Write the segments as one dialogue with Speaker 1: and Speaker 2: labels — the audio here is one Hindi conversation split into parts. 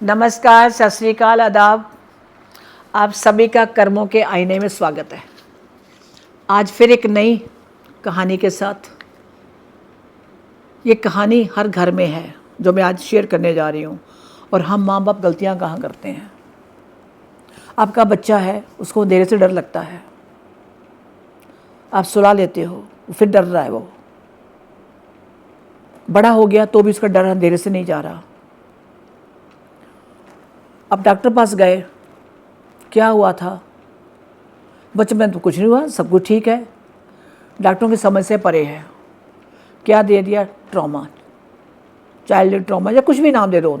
Speaker 1: नमस्कार, सत श्री अकाल, आदाब। आप सभी का कर्मों के आईने में स्वागत है। आज फिर एक नई कहानी के साथ। ये कहानी हर घर में है जो मैं आज शेयर करने जा रही हूँ। और हम माँ बाप गलतियाँ कहाँ करते हैं। आपका बच्चा है, उसको अंधेरे से डर लगता है, आप सुला लेते हो, फिर डर रहा है। वो बड़ा हो गया तो भी उसका डर अंधेरे से नहीं जा रहा। अब डॉक्टर पास गए, क्या हुआ था? बच्चे में तो कुछ नहीं हुआ, सब कुछ ठीक है। डॉक्टरों की समझ से परे है। क्या दे दिया? ट्रॉमा, चाइल्ड ट्रॉमा, या कुछ भी नाम दे दो।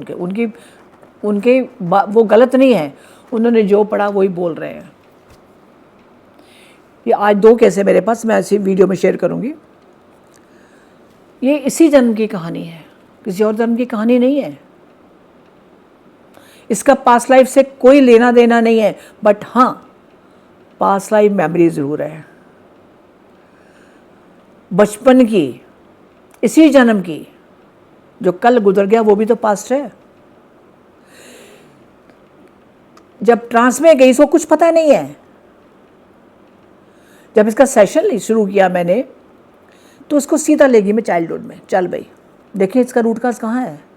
Speaker 1: उनके वो गलत नहीं है, उन्होंने जो पढ़ा वही बोल रहे हैं। ये आज 2 केस है मेरे पास, मैं ऐसी वीडियो में शेयर करूंगी। ये इसी जन्म की कहानी है, किसी और जन्म की कहानी नहीं है। इसका पास्ट लाइफ से कोई लेना देना नहीं है, बट हाँ, पास्ट लाइफ मेमोरी ज़रूर है। बचपन की, इसी जन्म की, जो कल गुजर गया वो भी तो पास्ट है। जब ट्रांस में गई इसको कुछ पता नहीं है। जब इसका सेशन शुरू किया मैंने, तो उसको सीधा ले गई मैं चाइल्डहुड में। चल भाई, देखिए इसका रूट काज कहाँ है।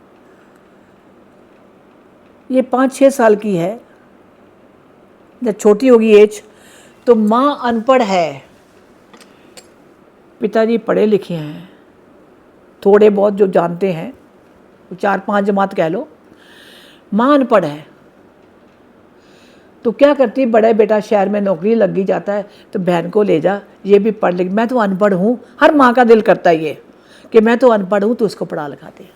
Speaker 1: ये 5-6 साल की है। जब छोटी होगी एज, तो माँ अनपढ़ है, पिताजी पढ़े लिखे हैं, थोड़े बहुत जो जानते हैं, 4-5 जमात कह लो। माँ अनपढ़ है, तो क्या करती? बड़ा बेटा शहर में नौकरी लग ही जाता है, तो बहन को ले जा, ये भी पढ़ लिख। मैं तो अनपढ़ हूँ, हर माँ का दिल करता है ये कि मैं तो अनपढ़ हूँ, तो उसको पढ़ा लिखाते।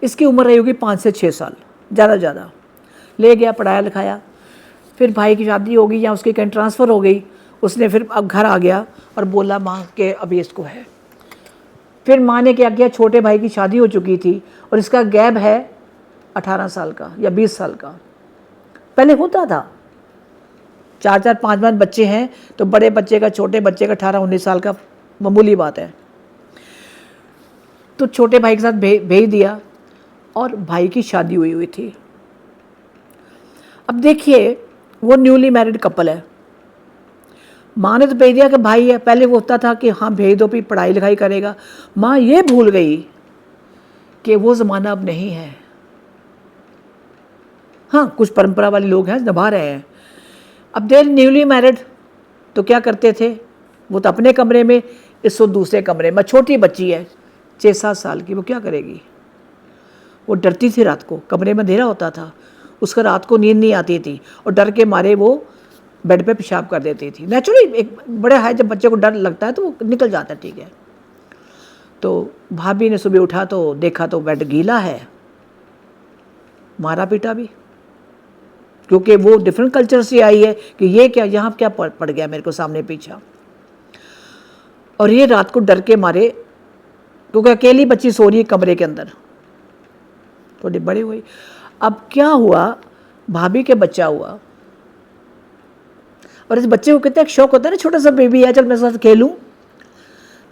Speaker 1: इसकी उम्र रही होगी 5 से 6 साल, ज़्यादा। ले गया, पढ़ाया लिखाया। फिर भाई की शादी हो गई या उसकी कहीं ट्रांसफ़र हो गई, उसने फिर अब घर आ गया और बोला माँ के अभी इसको है। फिर माँ ने क्या किया, छोटे भाई की शादी हो चुकी थी और इसका गैप है 18 साल का या 20 साल का। पहले होता था 4-4, 5-5 बच्चे हैं तो बड़े बच्चे का, छोटे बच्चे का 18-19 साल का मामूली बात है। तो छोटे भाई के साथ भेज दिया और भाई की शादी हुई थी। अब देखिए, वो न्यूली मैरिड कपल है। माँ ने तो भेज दिया कि भाई है। पहले वो होता था कि हाँ भेज दो, भी पढ़ाई लिखाई करेगा। माँ ये भूल गई कि वो ज़माना अब नहीं है। हाँ, कुछ परंपरा वाले लोग हैं, निभा रहे हैं। अब देर न्यूली मैरिड, तो क्या करते थे? वो तो अपने कमरे में, इसको दूसरे कमरे में। छोटी बच्ची है 6-7 साल की, वो क्या करेगी? वो डरती थी रात को, कमरे में अंधेरा होता था, उसका रात को नींद नहीं आती थी और डर के मारे वो बेड पे पेशाब कर देती थी। नेचुरली एक बड़े है, जब बच्चे को डर लगता है तो वो निकल जाता है, ठीक है। तो भाभी ने सुबह उठा तो देखा तो बेड गीला है। मारा पीटा भी, क्योंकि वो डिफरेंट कल्चर से आई है कि ये क्या, यहाँ क्या पड़ गया मेरे को सामने पीछा। और ये रात को डर के मारे, क्योंकि अकेली बच्ची सो रही है कमरे के अंदर, थोड़ी बड़ी हुई। अब क्या हुआ, भाभी के बच्चा हुआ और इस बच्चे को कितना एक शौक होता है ना, छोटा सा बेबी है, चल मेरे साथ खेलूं।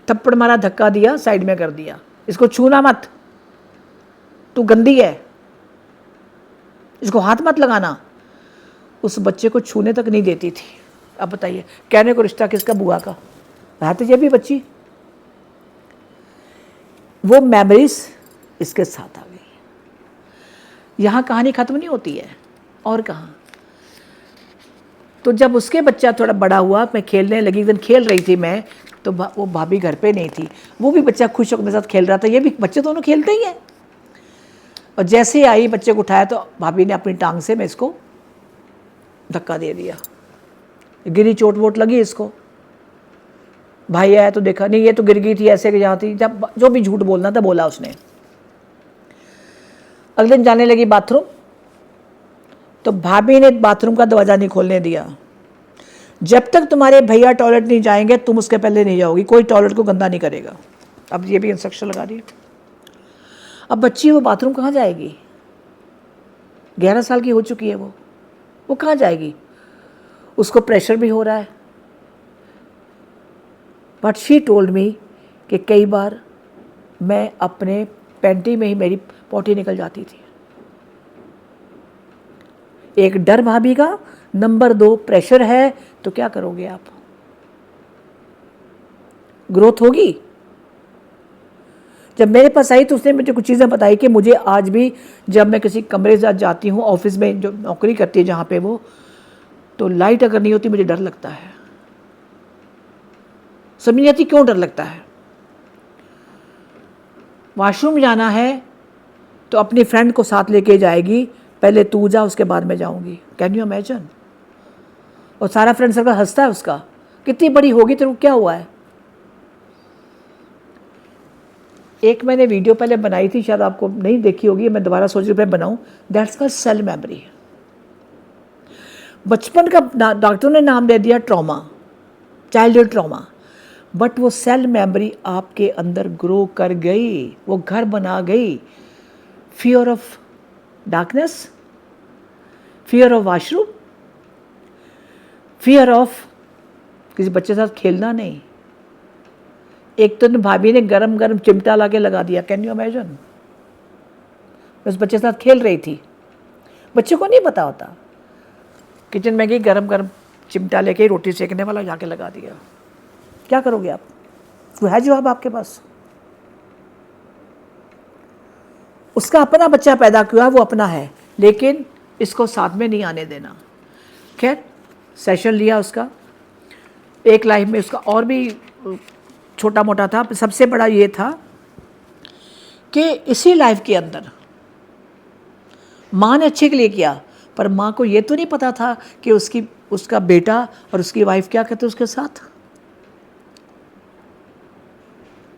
Speaker 1: थप्पड़ मारा, धक्का दिया, साइड में कर दिया, इसको छूना मत, तू गंदी है, इसको हाथ मत लगाना। उस बच्चे को छूने तक नहीं देती थी। अब बताइए, कहने को रिश्ता किसका? बुआ का। है तो ये भी बच्ची। वो मेमोरीज इसके साथ आ गई। यहाँ कहानी खत्म नहीं होती है, और कहाँ। तो जब उसके बच्चा थोड़ा बड़ा हुआ, मैं खेलने लगी, एक दिन खेल रही थी मैं, तो वो भाभी घर पे नहीं थी। वो भी बच्चा खुश होकर मेरे साथ खेल रहा था, ये भी, बच्चे दोनों खेलते ही हैं। और जैसे ही आई, बच्चे को उठाया तो भाभी ने अपनी टांग से मैं इसको धक्का दे दिया, गिरी, चोट वोट लगी इसको। भाई आया तो देखा, नहीं ये तो गिर गई थी ऐसे कि जहाँ थी। जब जो भी झूठ बोलना था बोला उसने। अगले दिन जाने लगी बाथरूम, तो भाभी ने बाथरूम का दरवाज़ा नहीं खोलने दिया। जब तक तुम्हारे भैया टॉयलेट नहीं जाएंगे, तुम उसके पहले नहीं जाओगी, कोई टॉयलेट को गंदा नहीं करेगा। अब ये भी इंस्ट्रक्शन लगा रही है। अब बच्ची वो बाथरूम कहाँ जाएगी? 11 साल की हो चुकी है वो कहाँ जाएगी? उसको प्रेशर भी हो रहा है। बट शी टोल्ड मी कि कई बार मैं अपने पैंटी में ही मेरी पोटी निकल जाती थी। एक डर भाभी का, नंबर 2 प्रेशर है, तो क्या करोगे आप? ग्रोथ होगी? जब मेरे पास आई तो उसने मुझे कुछ चीज़ें बताई कि मुझे आज भी जब मैं किसी कमरे से जाती हूँ, ऑफिस में जो नौकरी करती है जहाँ पे वो, तो लाइट अगर नहीं होती मुझे डर लगता है। समझ नहीं आती क्यों डर लगता है। वॉशरूम जाना है तो अपनी फ्रेंड को साथ लेके जाएगी, पहले तू जा उसके बाद मैं जाऊंगी। Can you imagine? और सारा फ्रेंड सर्कल हंसता है उसका, कितनी बड़ी होगी तेरे को, क्या हुआ है? एक मैंने वीडियो पहले बनाई थी, शायद आपको नहीं देखी होगी, मैं दोबारा सोच रही हूँ बनाऊँ। That's called cell memory. बचपन का डॉक्टरों ने नाम दे दिया ट्रॉमा, चाइल्डहुड ट्रॉमा, बट वो सेल मेमोरी आपके अंदर ग्रो कर गई, वो घर बना गई। Fear of darkness, fear of washroom, fear of किसी बच्चे के साथ खेलना नहीं। एक तो भाभी ने गरम गरम चिमटा ला के लगा दिया, कैन यू इमेजिन? उस बच्चे के साथ खेल रही थी, बच्चे को नहीं पता होता। किचन में गई, गरम गरम चिमटा लेके रोटी सेकने वाला जाके लगा दिया। क्या करोगे आप? वो है जवाब आपके पास। उसका अपना बच्चा पैदा किया, वो अपना है, लेकिन इसको साथ में नहीं आने देना। खैर, सेशन लिया उसका, एक लाइफ में उसका और भी छोटा मोटा था, सबसे बड़ा ये था कि इसी लाइफ के अंदर माँ ने अच्छे के लिए किया, पर माँ को ये तो नहीं पता था कि उसका बेटा और उसकी वाइफ क्या कहते उसके साथ।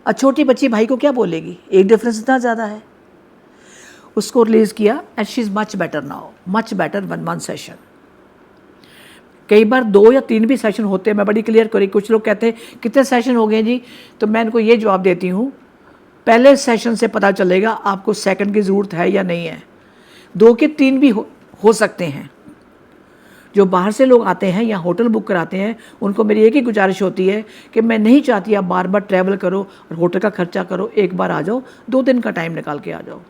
Speaker 1: छोटी बच्ची भाई को क्या बोलेगी, एक डिफरेंस इतना ज़्यादा है। उसको रिलीज़ किया and she is much better now, much better. 1 session, कई बार 2 या 3 भी सेशन होते हैं। मैं बड़ी क्लियर करी, कुछ लोग कहते हैं कितने सेशन हो गए जी, तो मैं इनको ये जवाब देती हूँ, पहले सेशन से पता चलेगा आपको सेकंड की ज़रूरत है या नहीं है। 2 के 3 भी हो सकते हैं। जो बाहर से लोग आते हैं या होटल बुक कराते हैं, उनको मेरी एक ही गुजारिश होती है कि मैं नहीं चाहती आप बार बार ट्रैवल करो और होटल का खर्चा करो, एक बार आ जाओ, 2 दिन का टाइम निकाल के आ जाओ।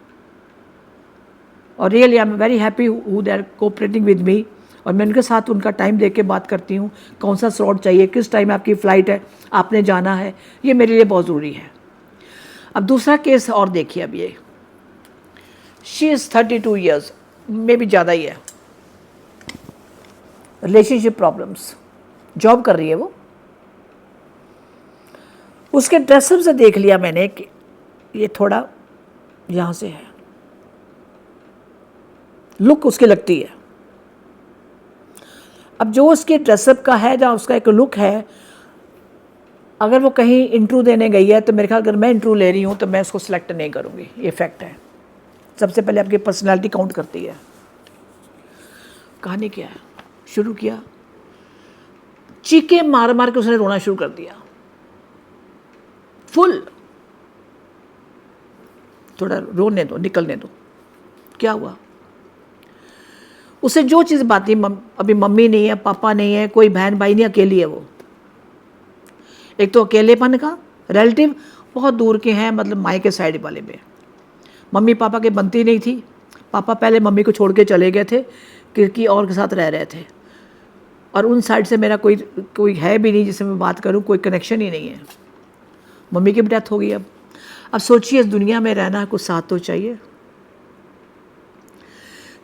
Speaker 1: और really I am very happy who they are cooperating with me, और मैं उनके साथ उनका टाइम देख के बात करती हूँ, कौन सा स्लॉट चाहिए, किस टाइम आपकी फ़्लाइट है, आपने जाना है, ये मेरे लिए बहुत ज़रूरी है। अब दूसरा केस और देखिए, अब ये शी इज़ 32 ईयर्स में भी ज़्यादा ही है, रिलेशनशिप प्रॉब्लम्स, जॉब कर रही है वो। उसके ड्रेसअप से देख लिया मैंने कि ये थोड़ा यहाँ से है, लुक उसकी लगती है। अब जो उसके ड्रेसअप का है, जहाँ उसका एक लुक है, अगर वो कहीं इंटरव्यू देने गई है तो मेरे ख्याल अगर मैं इंटरव्यू ले रही हूँ तो मैं उसको सिलेक्ट नहीं करूँगी, ये फैक्ट है। सबसे पहले आपकी पर्सनालिटी काउंट करती है। कहानी क्या है, शुरू किया, चीखे मार मार के उसने रोना शुरू कर दिया, फुल। थोड़ा रोने दो, निकलने दो। क्या हुआ? उसे जो चीज़ बात नहीं, अभी मम्मी नहीं है, पापा नहीं है, कोई बहन भाई नहीं, अकेली है वो। एक तो अकेलेपन का, रिलेटिव बहुत दूर के हैं, मतलब माई के साइड वाले में मम्मी पापा के बनती नहीं थी। पापा पहले मम्मी को छोड़ के चले गए थे, किसी और के साथ रह रहे थे, और उन साइड से मेरा कोई है भी नहीं जिससे मैं बात करूं, कोई कनेक्शन ही नहीं है। मम्मी की भी डेथ हो गई। अब सोचिए, इस दुनिया में रहना है, कुछ साथ तो चाहिए।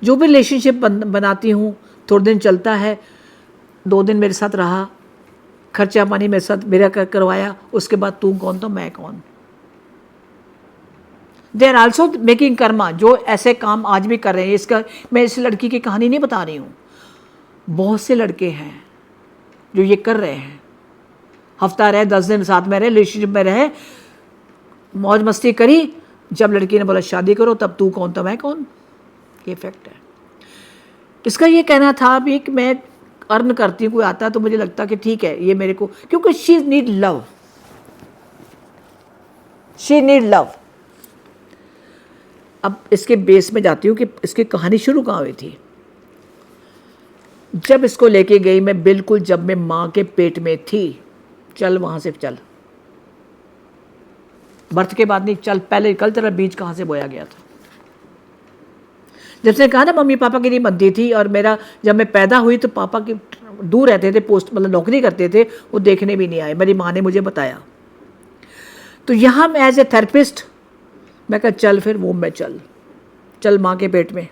Speaker 1: जो भी रिलेशनशिप बनाती हूँ, थोड़े दिन चलता है, 2 दिन मेरे साथ रहा, खर्चा पानी मेरे साथ मेरा करवाया, उसके बाद तू कौन तो मैं कौन। They are also making karma, जो ऐसे काम आज भी कर रहे हैं। इसका मैं इस लड़की की कहानी नहीं बता रही हूँ, बहुत से लड़के हैं जो ये कर रहे हैं। हफ्ता रहे, 10 दिन साथ में रहे, रिलेशनशिप में रहे, मौज मस्ती करी, जब लड़की ने बोला शादी करो, तब तू कौन तो मैं कौन। ये फैक्ट है। इसका ये कहना था भी कि मैं अर्न करती हूँ, कोई आता है तो मुझे लगता कि ठीक है ये मेरे को, क्योंकि she need love, she need love. अब इसके बेस में जाती हूँ कि इसकी कहानी शुरू कहाँ हुई थी। जब इसको लेके गई मैं, बिल्कुल जब मैं माँ के पेट में थी, चल वहाँ से चल, बर्थ के बाद नहीं, चल पहले कल तेरा बीज कहाँ से बोया गया था। जब से कहा ना मम्मी पापा की नहीं बनती थी, और मेरा जब मैं पैदा हुई तो पापा की दूर रहते थे, पोस्ट मतलब नौकरी करते थे, वो देखने भी नहीं आए, मेरी माँ ने मुझे बताया। तो यहाँ मैं एज ए थेरेपिस्ट मैं कहा चल फिर वो में चल माँ के पेट में।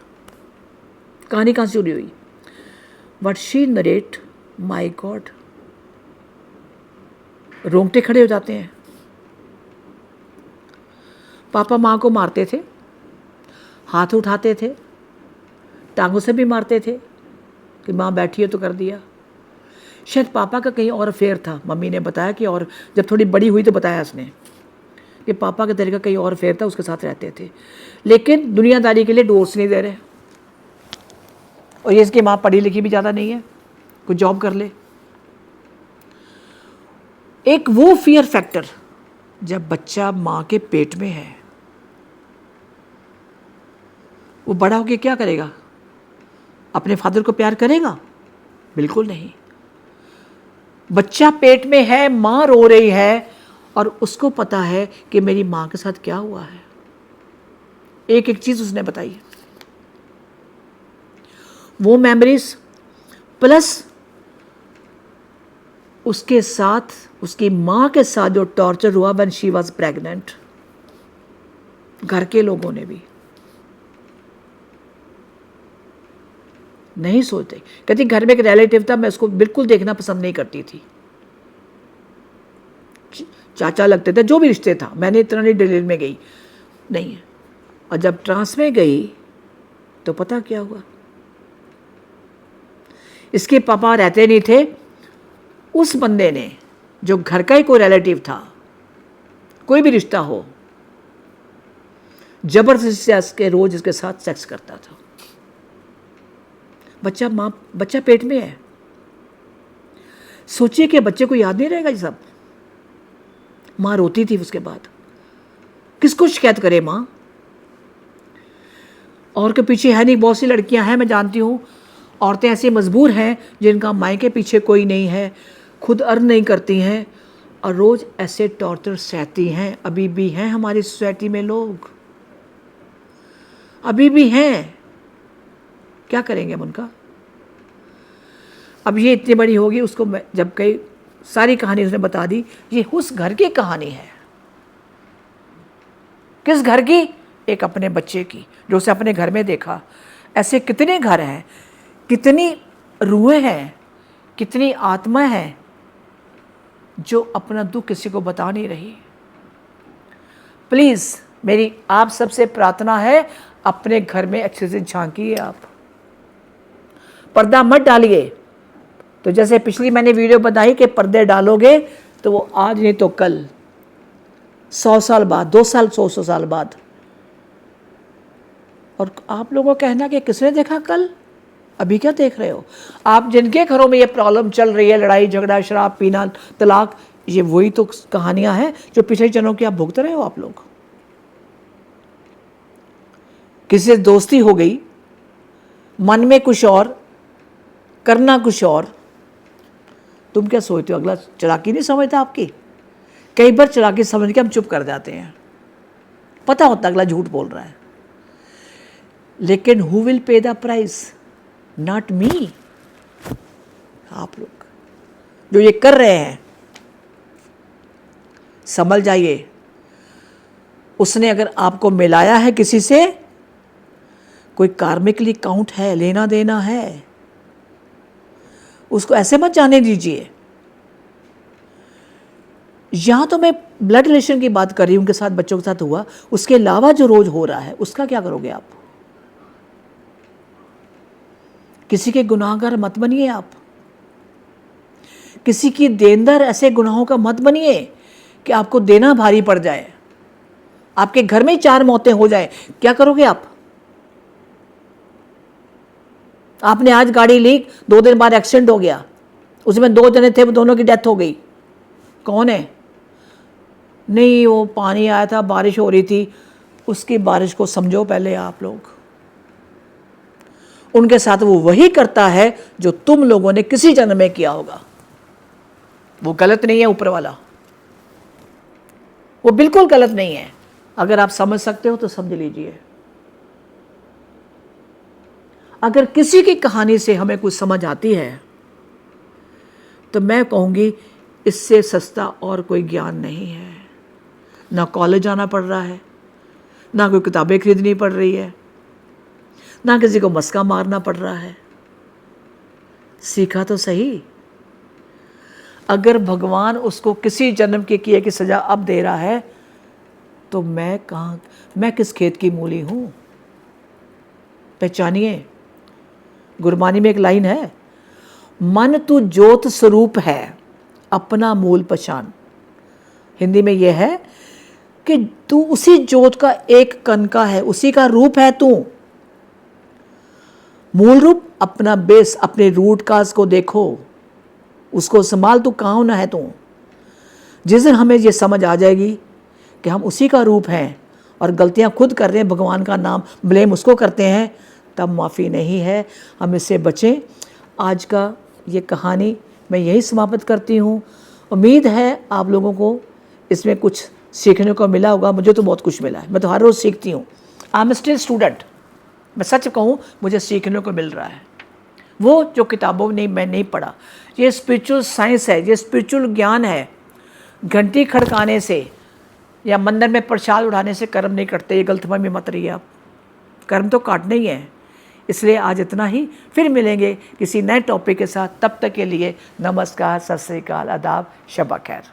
Speaker 1: कहानी कहाँ से शुरू हुई? But she narrate, my God, रोंगटे खड़े हो जाते हैं। पापा माँ को मारते थे, हाथ उठाते थे, टांगों से भी मारते थे कि माँ बैठी है तो कर दिया। शायद पापा का कहीं और अफेयर था, मम्मी ने बताया कि, और जब थोड़ी बड़ी हुई तो बताया उसने कि पापा के तरीका कहीं और अफेयर था, उसके साथ रहते थे, लेकिन दुनियादारी के लिए डिवोर्स नहीं दे रहे। और ये इसकी माँ पढ़ी लिखी भी ज़्यादा नहीं है, कुछ जॉब कर ले। एक वो फियर फैक्टर, जब बच्चा माँ के पेट में है, वो बड़ा होकर क्या करेगा? अपने फादर को प्यार करेगा? बिल्कुल नहीं। बच्चा पेट में है, माँ रो रही है, और उसको पता है कि मेरी माँ के साथ क्या हुआ है। एक एक चीज़ उसने बताई, वो मेमोरीज प्लस उसके साथ, उसकी माँ के साथ जो टॉर्चर हुआ व्हेन शी वाज प्रेग्नेंट, घर के लोगों ने भी नहीं सोचते। कहती घर में एक रिलेटिव था, मैं उसको बिल्कुल देखना पसंद नहीं करती थी, चाचा लगते थे, जो भी रिश्ते था, मैंने इतना नहीं डिटेल में गई नहीं है। और जब ट्रांस में गई तो पता क्या हुआ, इसके पापा रहते नहीं थे, उस बंदे ने, जो घर का ही कोई रिलेटिव था, कोई भी रिश्ता हो, जबरदस्ती से इसके रोज इसके साथ सेक्स करता था। बच्चा पेट में है, सोचिए कि बच्चे को याद नहीं रहेगा ये सब। माँ रोती थी उसके बाद, किसको शिकायत करे माँ? और के पीछे है नहीं, बहुत सी लड़कियां हैं, मैं जानती हूँ, औरतें ऐसी मजबूर हैं जिनका माँ के पीछे कोई नहीं है, खुद अर्न नहीं करती हैं, और रोज ऐसे टॉर्चर सहती हैं। अभी भी हैं हमारी सोसाइटी में लोग, अभी भी हैं। क्या करेंगे हम उनका? अब ये इतनी बड़ी होगी, उसको जब कई सारी कहानी उसने बता दी, ये उस घर की कहानी है। किस घर की? एक अपने बच्चे की, जो उसे अपने घर में देखा। ऐसे कितने घर हैं, कितनी रूहें हैं, कितनी आत्मा है जो अपना दुख किसी को बता नहीं रही। प्लीज़ मेरी आप सबसे प्रार्थना है, अपने घर में अच्छे से झांकिए, आप पर्दा मत डालिए। तो जैसे पिछली मैंने वीडियो बताई कि पर्दे डालोगे तो वो आज नहीं तो कल, 100 साल बाद, 2 साल, 100 साल बाद। और आप लोगों का कहना कि किसने देखा कल, अभी क्या देख रहे हो? आप जिनके घरों में ये प्रॉब्लम चल रही है, लड़ाई झगड़ा, शराब पीना, तलाक, ये वही तो कहानियां हैं जो पिछले जन्मों की आप भुगत रहे हो। आप लोग, किसी से दोस्ती हो गई, मन में कुछ और, करना कुछ और, तुम क्या सोचते हो अगला चालाकी नहीं समझता आपकी? कई बार चालाकी समझ के हम चुप कर जाते हैं, पता होता अगला झूठ बोल रहा है, लेकिन who will pay the price? Not me. आप लोग जो ये कर रहे हैं, समझ जाइए, उसने अगर आपको मिलाया है किसी से, कोई कार्मिकली काउंट है, लेना देना है, उसको ऐसे मत जाने दीजिए। यहां तो मैं ब्लड रिलेशन की बात कर रही हूं, उनके साथ, बच्चों के साथ हुआ, उसके अलावा जो रोज हो रहा है उसका क्या करोगे आप? किसी के गुनाहगार मत बनिए आप, किसी की देनदार ऐसे गुनाहों का मत बनिए कि आपको देना भारी पड़ जाए, आपके घर में ही 4 मौतें हो जाए। क्या करोगे आप? आपने आज गाड़ी ली, 2 दिन बाद एक्सीडेंट हो गया, उसमें 2 जने थे, वो दोनों की डेथ हो गई, कौन है? नहीं, वो पानी आया था, बारिश हो रही थी, उसकी बारिश को समझो पहले आप लोग। उनके साथ वो वही करता है जो तुम लोगों ने किसी जन्म में किया होगा। वो गलत नहीं है, ऊपर वाला, वो बिल्कुल गलत नहीं है। अगर आप समझ सकते हो तो समझ लीजिए। अगर किसी की कहानी से हमें कुछ समझ आती है तो मैं कहूँगी इससे सस्ता और कोई ज्ञान नहीं है। ना कॉलेज जाना पड़ रहा है, ना कोई किताबें खरीदनी पड़ रही है, ना किसी को मस्का मारना पड़ रहा है। सीखा तो सही। अगर भगवान उसको किसी जन्म के किए की सज़ा अब दे रहा है तो मैं किस खेत की मूली हूँ। पहचानिए, गुरबानी में एक लाइन है, मन तू ज्योत स्वरूप है, अपना मूल पहचान। हिंदी में यह है कि तू उसी ज्योत का एक कण का है, उसी का रूप है तू। मूल रूप अपना बेस, अपने रूट काज को देखो, उसको संभाल। तू कहाँ होना है तू। जिस दिन हमें ये समझ आ जाएगी कि हम उसी का रूप हैं और गलतियां खुद कर रहे हैं, भगवान का नाम ब्लेम उसको करते हैं, तब माफ़ी नहीं है। हम इससे बचें। आज का ये कहानी मैं यही समाप्त करती हूँ। उम्मीद है आप लोगों को इसमें कुछ सीखने को मिला होगा। मुझे तो बहुत कुछ मिला है, मैं तो हर रोज़ सीखती हूँ। I am still student. मैं सच कहूँ, मुझे सीखने को मिल रहा है वो जो किताबों में मैं नहीं पढ़ा। ये स्पिरिचुअल साइंस है, ये स्पिरिचुअल ज्ञान है। घंटी खड़काने से या मंदिर में प्रसाद उठाने से कर्म नहीं कटते, ये गलतफहमी मत रहिए आप। कर्म तो काटने ही हैं। इसलिए आज इतना ही, फिर मिलेंगे किसी नए टॉपिक के साथ। तब तक के लिए नमस्कार, सत श्री अकाल, आदाब, शब खैर।